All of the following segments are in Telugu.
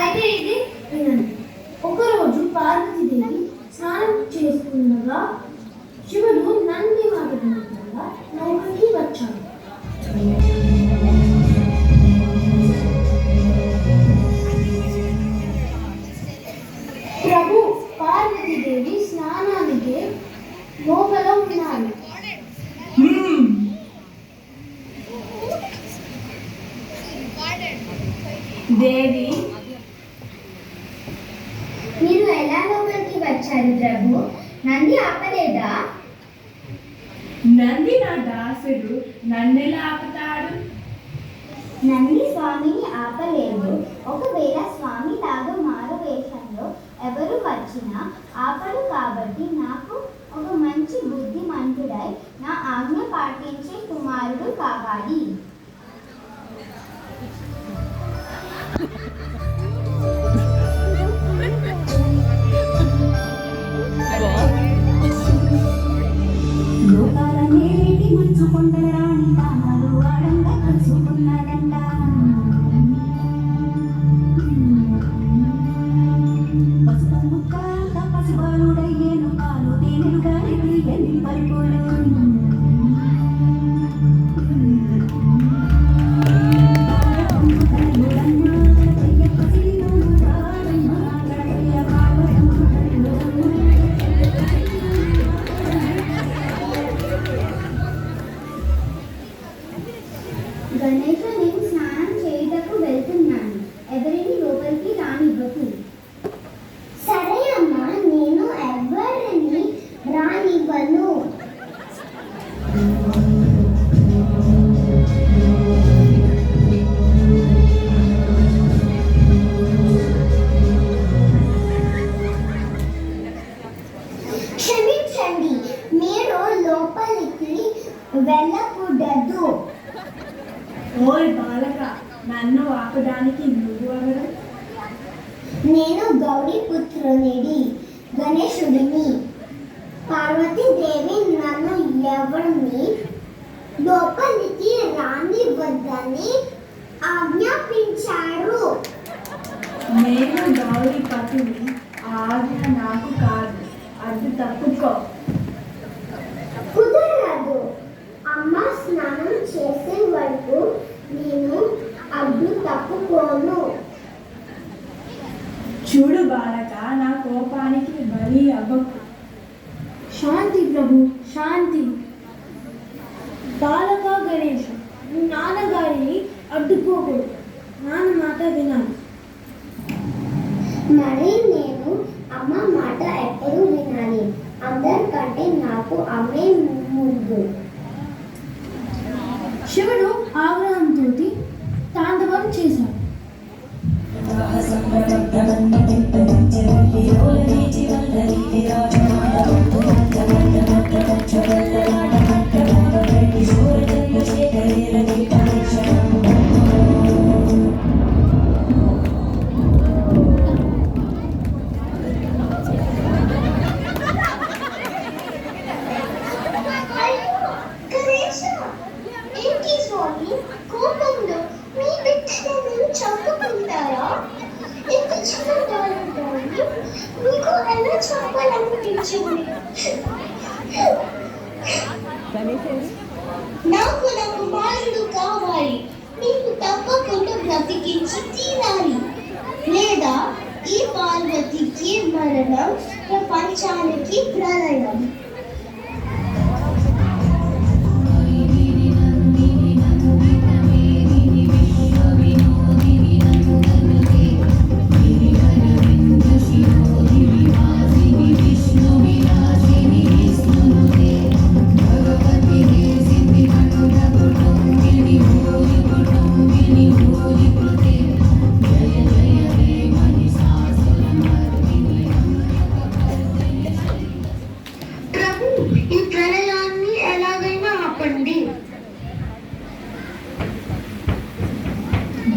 అయితే ఇది వినండి. ఒకరోజు పార్వతీదేవి స్నానం చేస్తుండగా శివుడు నంది మాట వినకుండా లోపలికి వచ్చాడు. ప్రభు పార్వతీదేవి స్నానానికి లోపల ఉన్నారు. దేవి, మీరు ఎలా లోపలికి వచ్చారు ప్రభు? నంది ఆపలేదా? నంది నా దాసుడు, నన్నెలా ఆపుతాడు? నంది స్వామిని ఆపలేదు. ఒకవేళ స్వామి లాగా మారు వేషంలో ఎవరు వచ్చినా ఆపడు. కాబట్టి నాకు ఒక మంచి బుద్ధిమంతుడై నా ఆజ్ఞ పాటించే కుమారుడు కావాలి. గణేష్, నేను స్నానం చేయుటకు వెళ్తున్నాను. ఎవరిని లోపలికి రానివ్వకు. సరే అమ్మా, నేను ఎవరిని రానివ్వను. క్షమించండి, మీరు లోపలికి వెళ్ళకూడదు. ఓయ్ బాలక, నన్ను ఆపడానికి నువ్వెవరు? నేను గౌరీ పుత్రునిడి, గణేశుడిని. పార్వతీదేవి నన్ను ఎవరిని లోపలికి రానివ్వద్దని ఆజ్ఞాపించారు. నేను గౌరీ పతిని, ఆజ్ఞ నాకు కాదు. అది తప్పుకో. కుదరదు. అమ్మ స్నానం చేసే వరకు నేను అడ్డు తప్పుకోను. చూడు బాలక, నా కోపానికి బలి అవ్వకు. శాంతి ప్రభు, శాంతి. బాలక గణేష్, నాన్నగారిని అడ్డుకోకూడదు. నాన్న మాట వినాలి. మరి నేను అమ్మ మాట ఎప్పుడు వినాలి? అందరికంటే నాకు అమ్మే ముందు. శివుడు ఆగ్రహంతో తాండవం చేశాడు. నాకు నా కుమారుడు కావాలి. నీకు తప్పకుండా బ్రతికించి తీరాలి, లేదా ఈ పార్వతికి మరణం, ప్రపంచానికి ప్రళయం.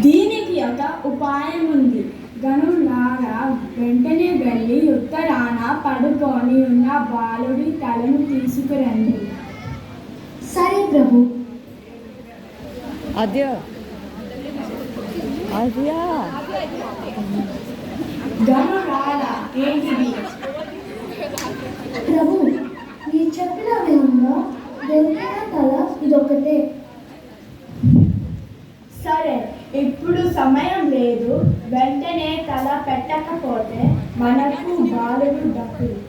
దీనికి ఒక ఉపాయం ఉంది. గనులారా, వెంటనే వెళ్ళి ఉత్తరాన పడుకొని ఉన్న బాలుడి తలను తీసుకురండి. సరే ప్రభు. ఆర్యా గనురాల ఏంటిది? ప్రభు మీరు చెప్పిన విధంగా దొరికిన తల ఇదొకటే. సరే, ఇప్పుడు సమయం లేదు. వెంటనే తల పెట్టకపోతే మనకు బాలుడు దక్కుడు.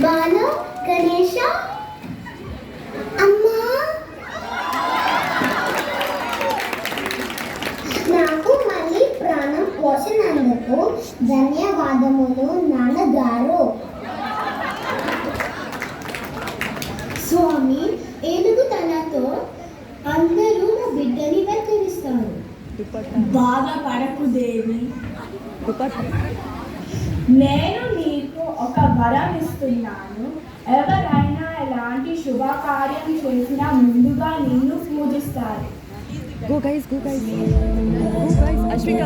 బాల గణేష అమ్మా, నాకు మళ్ళీ ప్రాణం పోసినందుకు ధన్యవాదములు నాన్నగారు. స్వామి, ఏనుగు తలతో అందరూ నా బిడ్డని వెక్కిరిస్తారు. బాధపడకు దేవి, నేను నీకు ఒక వరం ఇస్తున్నాను. ఎవరైనా ఎలాంటి శుభకార్యం చేసినా ముందుగా నిన్ను పూజిస్తారు. Go guys అశ్విక